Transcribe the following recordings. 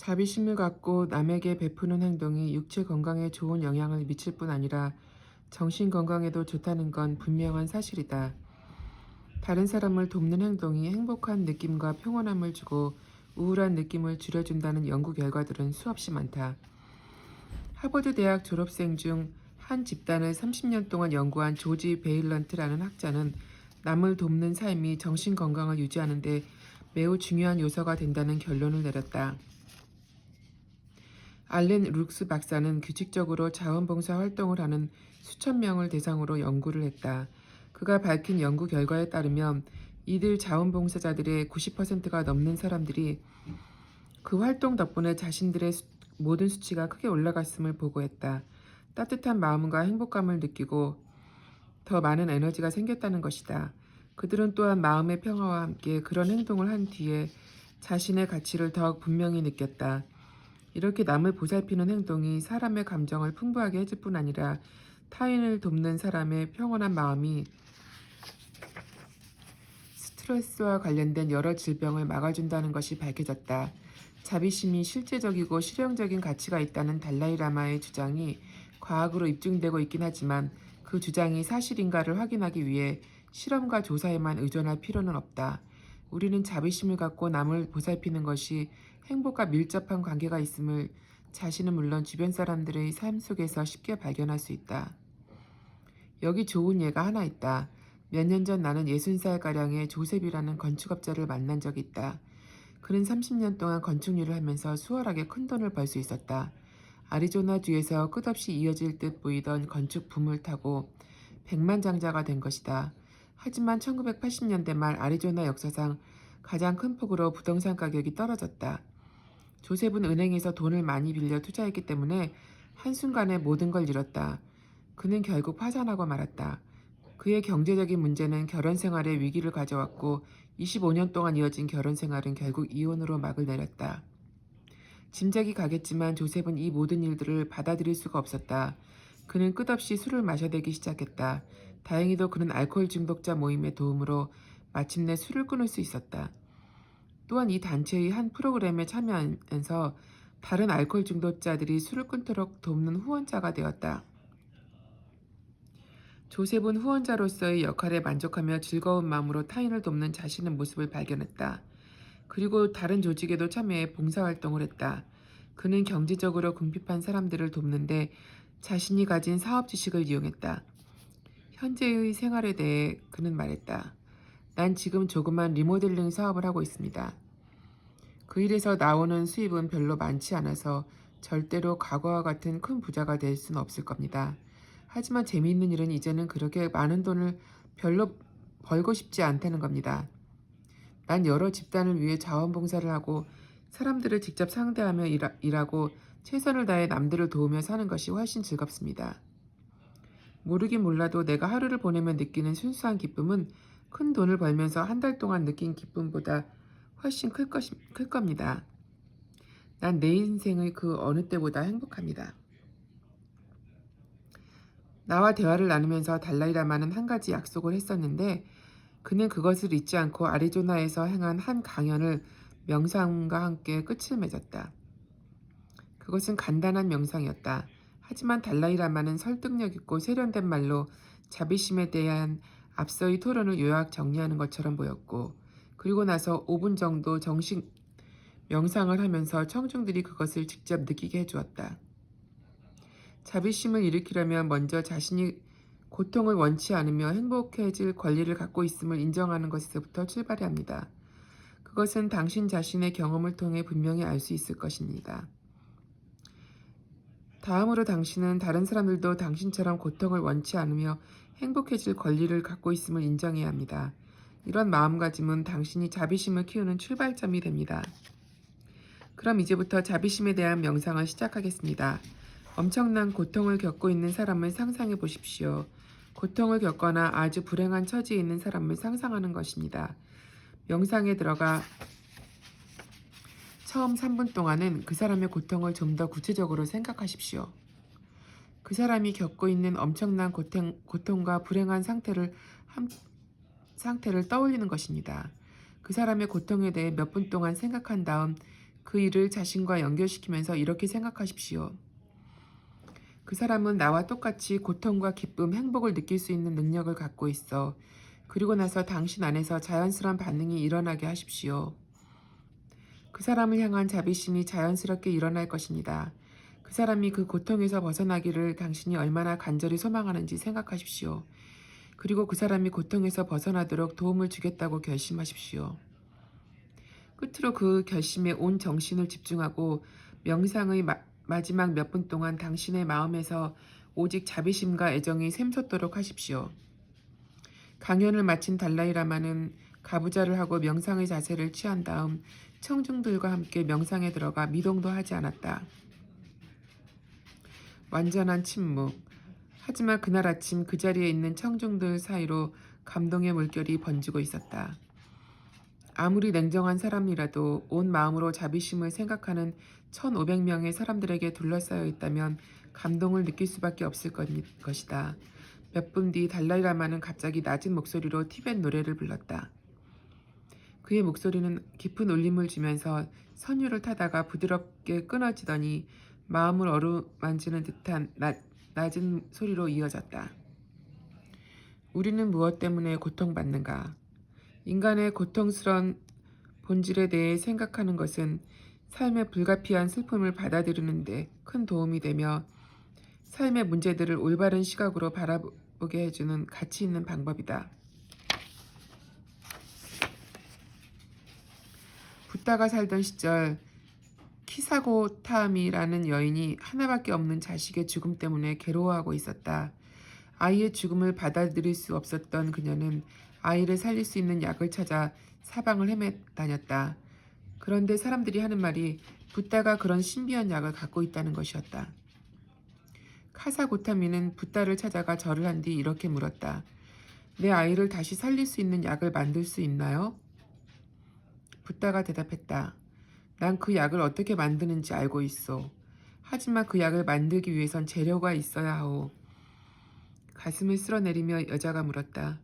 자비심을 갖고 남에게 베푸는 행동이 육체 건강에 좋은 영향을 미칠 뿐 아니라 정신 건강에도 좋다는 건 분명한 사실이다. 다른 사람을 돕는 행동이 행복한 느낌과 평온함을 주고 우울한 느낌을 줄여준다는 연구 결과들은 수없이 많다. 하버드 대학 졸업생 중 한 집단을 30년 동안 연구한 조지 베일런트라는 학자는 남을 돕는 삶이 정신 건강을 유지하는 데 매우 중요한 요소가 된다는 결론을 내렸다. 알렌 룩스 박사는 규칙적으로 자원봉사 활동을 하는 수천 명을 대상으로 연구를 했다. 그가 밝힌 연구 결과에 따르면 이들 자원봉사자들의 90%가 넘는 사람들이 그 활동 덕분에 자신들의 모든 수치가 크게 올라갔음을 보고했다. 따뜻한 마음과 행복감을 느끼고 더 많은 에너지가 생겼다는 것이다. 그들은 또한 마음의 평화와 함께 그런 행동을 한 뒤에 자신의 가치를 더욱 분명히 느꼈다. 이렇게 남을 보살피는 행동이 사람의 감정을 풍부하게 해줄 뿐 아니라 타인을 돕는 사람의 평온한 마음이 스트레스와 관련된 여러 질병을 막아준다는 것이 밝혀졌다. 자비심이 실제적이고 실용적인 가치가 있다는 달라이라마의 주장이 과학으로 입증되고 있긴 하지만 그 주장이 사실인가를 확인하기 위해 실험과 조사에만 의존할 필요는 없다. 우리는 자비심을 갖고 남을 보살피는 것이 행복과 밀접한 관계가 있음을 자신은 물론 주변 사람들의 삶 속에서 쉽게 발견할 수 있다. 여기 좋은 예가 하나 있다. 몇 년 전 나는 60살가량의 조셉이라는 건축업자를 만난 적이 있다. 그는 30년 동안 건축 일을 하면서 수월하게 큰 돈을 벌 수 있었다. 아리조나주에서 끝없이 이어질 듯 보이던 건축 붐을 타고 백만장자가 된 것이다. 하지만 1980년대 말 아리조나 역사상 가장 큰 폭으로 부동산 가격이 떨어졌다. 조셉은 은행에서 돈을 많이 빌려 투자했기 때문에 한순간에 모든 걸 잃었다. 그는 결국 파산하고 말았다. 그의 경제적인 문제는 결혼 생활에 위기를 가져왔고 25년 동안 이어진 결혼 생활은 결국 이혼으로 막을 내렸다. 짐작이 가겠지만 조셉은 이 모든 일들을 받아들일 수가 없었다. 그는 끝없이 술을 마셔대기 시작했다. 다행히도 그는 알코올 중독자 모임의 도움으로 마침내 술을 끊을 수 있었다. 또한 이 단체의 한 프로그램에 참여하면서 다른 알코올 중독자들이 술을 끊도록 돕는 후원자가 되었다. 조셉은 후원자로서의 역할에 만족하며 즐거운 마음으로 타인을 돕는 자신의 모습을 발견했다. 그리고 다른 조직에도 참여해 봉사활동을 했다. 그는 경제적으로 궁핍한 사람들을 돕는데 자신이 가진 사업 지식을 이용했다. 현재의 생활에 대해 그는 말했다. 난 지금 조그만 리모델링 사업을 하고 있습니다. 그 일에서 나오는 수입은 별로 많지 않아서 절대로 과거와 같은 큰 부자가 될 수는 없을 겁니다. 하지만 재미있는 일은 이제는 그렇게 많은 돈을 별로 벌고 싶지 않다는 겁니다. 난 여러 집단을 위해 자원봉사를 하고 사람들을 직접 상대하며 일하고 최선을 다해 남들을 도우며 사는 것이 훨씬 즐겁습니다. 모르긴 몰라도 내가 하루를 보내며 느끼는 순수한 기쁨은 큰 돈을 벌면서 한 달 동안 느낀 기쁨보다 훨씬 클 겁니다. 난 내 인생의 그 어느 때보다 행복합니다. 나와 대화를 나누면서 달라이라마는 한 가지 약속을 했었는데 그는 그것을 잊지 않고 아리조나에서 행한 한 강연을 명상과 함께 끝을 맺었다. 그것은 간단한 명상이었다. 하지만 달라이라마는 설득력 있고 세련된 말로 자비심에 대한 앞서의 토론을 요약 정리하는 것처럼 보였고 그리고 나서 5분 정도 정식 명상을 하면서 청중들이 그것을 직접 느끼게 해주었다. 자비심을 일으키려면 먼저 자신이 고통을 원치 않으며 행복해질 권리를 갖고 있음을 인정하는 것에서부터 출발해야 합니다. 그것은 당신 자신의 경험을 통해 분명히 알 수 있을 것입니다. 다음으로 당신은 다른 사람들도 당신처럼 고통을 원치 않으며 행복해질 권리를 갖고 있음을 인정해야 합니다. 이런 마음가짐은 당신이 자비심을 키우는 출발점이 됩니다. 그럼 이제부터 자비심에 대한 명상을 시작하겠습니다. 엄청난 고통을 겪고 있는 사람을 상상해 보십시오. 고통을 겪거나 아주 불행한 처지에 있는 사람을 상상하는 것입니다. 명상에 들어가 처음 3분 동안은 그 사람의 고통을 좀 더 구체적으로 생각하십시오. 그 사람이 겪고 있는 엄청난 고통과 불행한 상태를 떠올리는 것입니다. 그 사람의 고통에 대해 몇 분 동안 생각한 다음 그 일을 자신과 연결시키면서 이렇게 생각하십시오. 그 사람은 나와 똑같이 고통과 기쁨, 행복을 느낄 수 있는 능력을 갖고 있어. 그리고 나서 당신 안에서 자연스러운 반응이 일어나게 하십시오. 그 사람을 향한 자비심이 자연스럽게 일어날 것입니다. 그 사람이 그 고통에서 벗어나기를 당신이 얼마나 간절히 소망하는지 생각하십시오. 그리고 그 사람이 고통에서 벗어나도록 도움을 주겠다고 결심하십시오. 끝으로 그 결심에 온 정신을 집중하고 명상의 마지막 몇 분 동안 당신의 마음에서 오직 자비심과 애정이 샘솟도록 하십시오. 강연을 마친 달라이라마는 가부좌를 하고 명상의 자세를 취한 다음 청중들과 함께 명상에 들어가 미동도 하지 않았다. 완전한 침묵. 하지만 그날 아침 그 자리에 있는 청중들 사이로 감동의 물결이 번지고 있었다. 아무리 냉정한 사람이라도 온 마음으로 자비심을 생각하는 1500명의 사람들에게 둘러싸여 있다면 감동을 느낄 수밖에 없을 것이다. 몇 분 뒤 달라이라마는 갑자기 낮은 목소리로 티벳 노래를 불렀다. 그의 목소리는 깊은 울림을 주면서 선율을 타다가 부드럽게 끊어지더니 마음을 어루만지는 듯한 낮은 소리로 이어졌다. 우리는 무엇 때문에 고통받는가? 인간의 고통스러운 본질에 대해 생각하는 것은 삶의 불가피한 슬픔을 받아들이는 데 큰 도움이 되며 삶의 문제들을 올바른 시각으로 바라보게 해주는 가치 있는 방법이다. 붓다가 살던 시절 키사고타미라는 여인이 하나밖에 없는 자식의 죽음 때문에 괴로워하고 있었다. 아이의 죽음을 받아들일 수 없었던 그녀는 아이를 살릴 수 있는 약을 찾아 사방을 헤매다녔다. 그런데 사람들이 하는 말이 붓다가 그런 신비한 약을 갖고 있다는 것이었다. 카사고타미는 붓다를 찾아가 절을 한 뒤 이렇게 물었다. 내 아이를 다시 살릴 수 있는 약을 만들 수 있나요? 붓다가 대답했다. 난 그 약을 어떻게 만드는지 알고 있어. 하지만 그 약을 만들기 위해선 재료가 있어야 하오. 가슴을 쓸어내리며 여자가 물었다.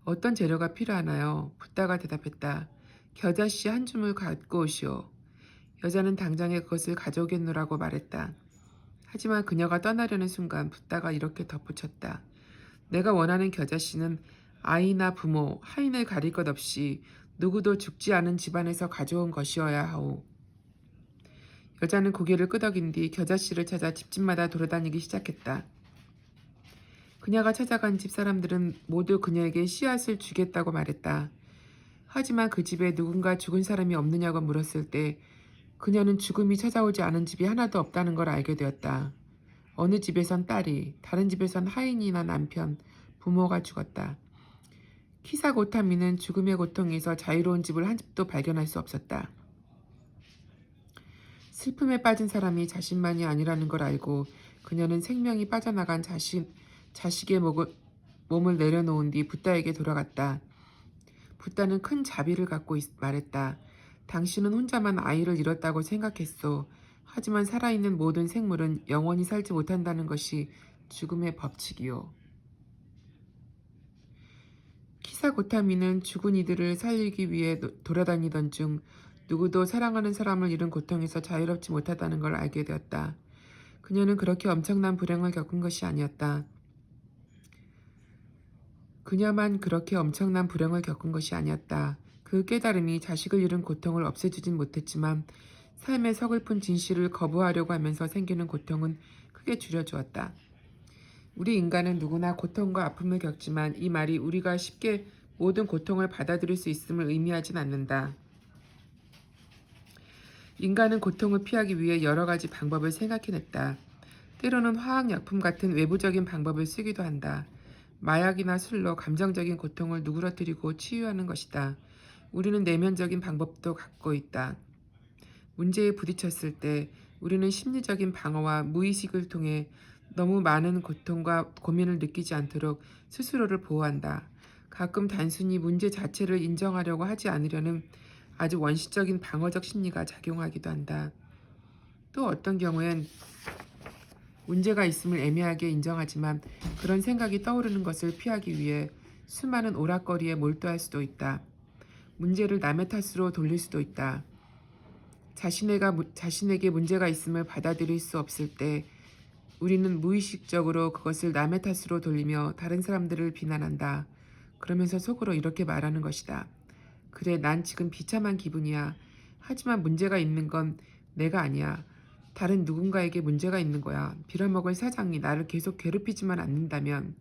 어떤 재료가 필요하나요? 붓다가 대답했다. 겨자씨 한 줌을 갖고 오시오. 여자는 당장에 그것을 가져오겠노라고 말했다. 하지만 그녀가 떠나려는 순간 붓다가 이렇게 덧붙였다. 내가 원하는 겨자씨는 아이나 부모, 하인을 가릴 것 없이 누구도 죽지 않은 집안에서 가져온 것이어야 하오. 여자는 고개를 끄덕인 뒤 겨자씨를 찾아 집집마다 돌아다니기 시작했다. 그녀가 찾아간 집 사람들은 모두 그녀에게 씨앗을 주겠다고 말했다. 하지만 그 집에 누군가 죽은 사람이 없느냐고 물었을 때 그녀는 죽음이 찾아오지 않은 집이 하나도 없다는 걸 알게 되었다. 어느 집에선 딸이, 다른 집에선 하인이나 남편, 부모가 죽었다. 키사고타미는 죽음의 고통에서 자유로운 집을 한 집도 발견할 수 없었다. 슬픔에 빠진 사람이 자신만이 아니라는 걸 알고 그녀는 생명이 빠져나간 자식의 몸을 내려놓은 뒤 붓다에게 돌아갔다. 붓다는 큰 자비를 갖고 말했다. 당신은 혼자만 아이를 잃었다고 생각했소. 하지만 살아있는 모든 생물은 영원히 살지 못한다는 것이 죽음의 법칙이요. 키사고타미는 죽은 이들을 살리기 위해 돌아다니던 중 누구도 사랑하는 사람을 잃은 고통에서 자유롭지 못하다는 걸 알게 되었다. 그녀는 그렇게 엄청난 불행을 겪은 것이 아니었다. 그녀만 그렇게 엄청난 불행을 겪은 것이 아니었다. 그 깨달음이 자식을 잃은 고통을 없애주진 못했지만 삶의 서글픈 진실을 거부하려고 하면서 생기는 고통은 크게 줄여주었다. 우리 인간은 누구나 고통과 아픔을 겪지만 이 말이 우리가 쉽게 모든 고통을 받아들일 수 있음을 의미하진 않는다. 인간은 고통을 피하기 위해 여러 가지 방법을 생각해냈다. 때로는 화학약품 같은 외부적인 방법을 쓰기도 한다. 마약이나 술로 감정적인 고통을 누그러뜨리고 치유하는 것이다. 우리는 내면적인 방법도 갖고 있다. 문제에 부딪혔을 때 우리는 심리적인 방어와 무의식을 통해 너무 많은 고통과 고민을 느끼지 않도록 스스로를 보호한다. 가끔 단순히 문제 자체를 인정하려고 하지 않으려는 아주 원시적인 방어적 심리가 작용하기도 한다. 또 어떤 경우엔 문제가 있음을 애매하게 인정하지만 그런 생각이 떠오르는 것을 피하기 위해 수많은 오락거리에 몰두할 수도 있다. 문제를 남의 탓으로 돌릴 수도 있다. 자신에게 문제가 있음을 받아들일 수 없을 때 우리는 무의식적으로 그것을 남의 탓으로 돌리며 다른 사람들을 비난한다. 그러면서 속으로 이렇게 말하는 것이다. 그래, 난 지금 비참한 기분이야. 하지만 문제가 있는 건 내가 아니야. 다른 누군가에게 문제가 있는 거야. 빌어먹을 사장이 나를 계속 괴롭히지만 않는다면,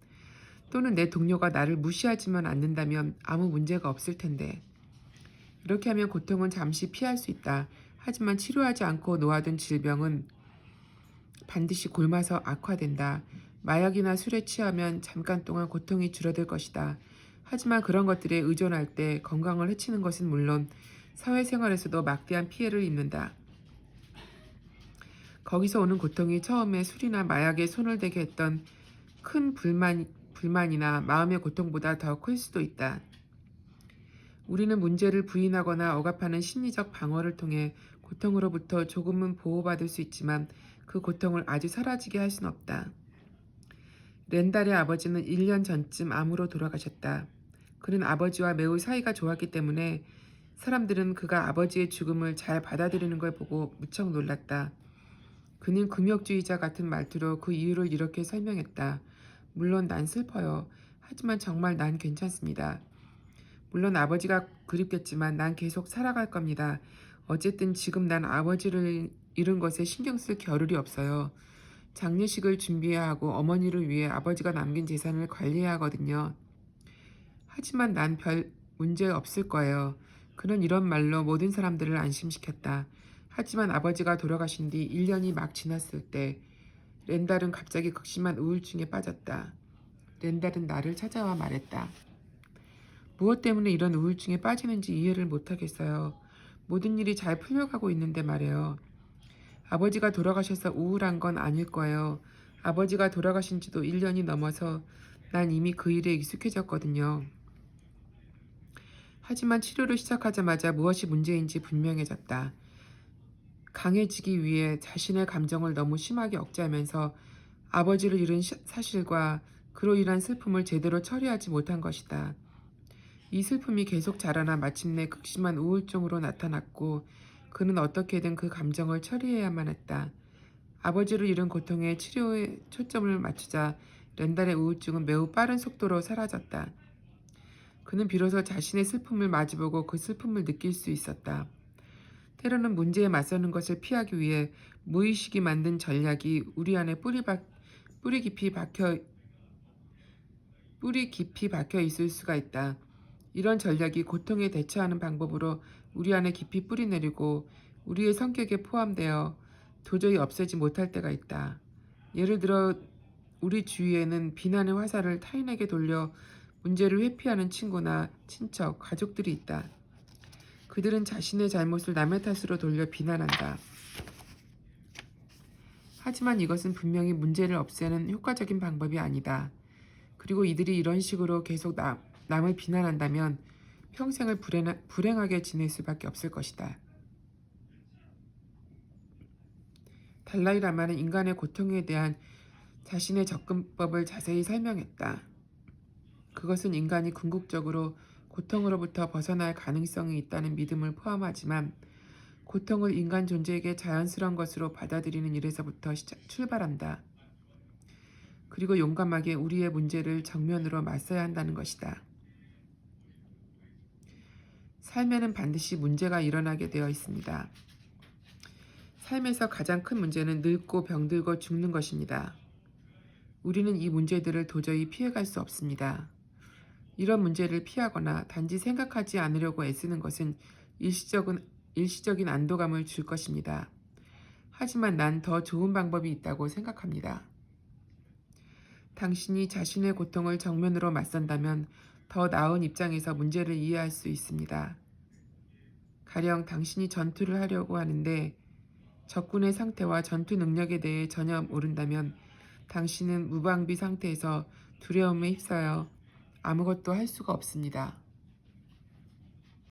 또는 내 동료가 나를 무시하지만 않는다면 아무 문제가 없을 텐데. 이렇게 하면 고통은 잠시 피할 수 있다. 하지만 치료하지 않고 놓아둔 질병은 반드시 곪아서 악화된다. 마약이나 술에 취하면 잠깐 동안 고통이 줄어들 것이다. 하지만 그런 것들에 의존할 때 건강을 해치는 것은 물론 사회생활에서도 막대한 피해를 입는다. 거기서 오는 고통이 처음에 술이나 마약에 손을 대게 했던 큰 불만이나 마음의 고통보다 더 클 수도 있다. 우리는 문제를 부인하거나 억압하는 심리적 방어를 통해 고통으로부터 조금은 보호받을 수 있지만 그 고통을 아주 사라지게 할 수는 없다. 렌달의 아버지는 1년 전쯤 암으로 돌아가셨다. 그는 아버지와 매우 사이가 좋았기 때문에 사람들은 그가 아버지의 죽음을 잘 받아들이는 걸 보고 무척 놀랐다. 그는 금욕주의자 같은 말투로 그 이유를 이렇게 설명했다. 물론 난 슬퍼요. 하지만 정말 난 괜찮습니다. 물론 아버지가 그립겠지만 난 계속 살아갈 겁니다. 어쨌든 지금 난 아버지를 잃은 것에 신경 쓸 겨를이 없어요. 장례식을 준비해야 하고 어머니를 위해 아버지가 남긴 재산을 관리해야 하거든요. 하지만 난 별 문제 없을 거예요. 그는 이런 말로 모든 사람들을 안심시켰다. 하지만 아버지가 돌아가신 뒤 1년이 막 지났을 때 렌달은 갑자기 극심한 우울증에 빠졌다. 렌달은 나를 찾아와 말했다. 무엇 때문에 이런 우울증에 빠지는지 이해를 못하겠어요. 모든 일이 잘 풀려가고 있는데 말이에요. 아버지가 돌아가셔서 우울한 건 아닐 거예요. 아버지가 돌아가신 지도 1년이 넘어서 난 이미 그 일에 익숙해졌거든요. 하지만 치료를 시작하자마자 무엇이 문제인지 분명해졌다. 강해지기 위해 자신의 감정을 너무 심하게 억제하면서 아버지를 잃은 사실과 그로 인한 슬픔을 제대로 처리하지 못한 것이다. 이 슬픔이 계속 자라나 마침내 극심한 우울증으로 나타났고 그는 어떻게든 그 감정을 처리해야만 했다. 아버지를 잃은 고통에 치료에 초점을 맞추자 렌달의 우울증은 매우 빠른 속도로 사라졌다. 그는 비로소 자신의 슬픔을 마주보고 그 슬픔을 느낄 수 있었다. 때로는 문제에 맞서는 것을 피하기 위해 무의식이 만든 전략이 우리 안에 뿌리 깊이 박혀 있을 수가 있다. 이런 전략이 고통에 대처하는 방법으로 우리 안에 깊이 뿌리내리고 우리의 성격에 포함되어 도저히 없애지 못할 때가 있다. 예를 들어 우리 주위에는 비난의 화살을 타인에게 돌려 문제를 회피하는 친구나 친척, 가족들이 있다. 그들은 자신의 잘못을 남의 탓으로 돌려 비난한다. 하지만 이것은 분명히 문제를 없애는 효과적인 방법이 아니다. 그리고 이들이 이런 식으로 계속 남을 비난한다면 평생을 불행하게 지낼 수밖에 없을 것이다. 달라이 라마는 인간의 고통에 대한 자신의 접근법을 자세히 설명했다. 그것은 인간이 궁극적으로 고통으로부터 벗어날 가능성이 있다는 믿음을 포함하지만 고통을 인간 존재에게 자연스러운 것으로 받아들이는 일에서부터 출발한다. 그리고 용감하게 우리의 문제를 정면으로 맞서야 한다는 것이다. 삶에는 반드시 문제가 일어나게 되어 있습니다. 삶에서 가장 큰 문제는 늙고 병들고 죽는 것입니다. 우리는 이 문제들을 도저히 피해갈 수 없습니다. 이런 문제를 피하거나 단지 생각하지 않으려고 애쓰는 것은 일시적인 안도감을 줄 것입니다. 하지만 난 더 좋은 방법이 있다고 생각합니다. 당신이 자신의 고통을 정면으로 맞선다면 더 나은 입장에서 문제를 이해할 수 있습니다. 가령 당신이 전투를 하려고 하는데 적군의 상태와 전투 능력에 대해 전혀 모른다면 당신은 무방비 상태에서 두려움에 휩싸여 아무것도 할 수가 없습니다.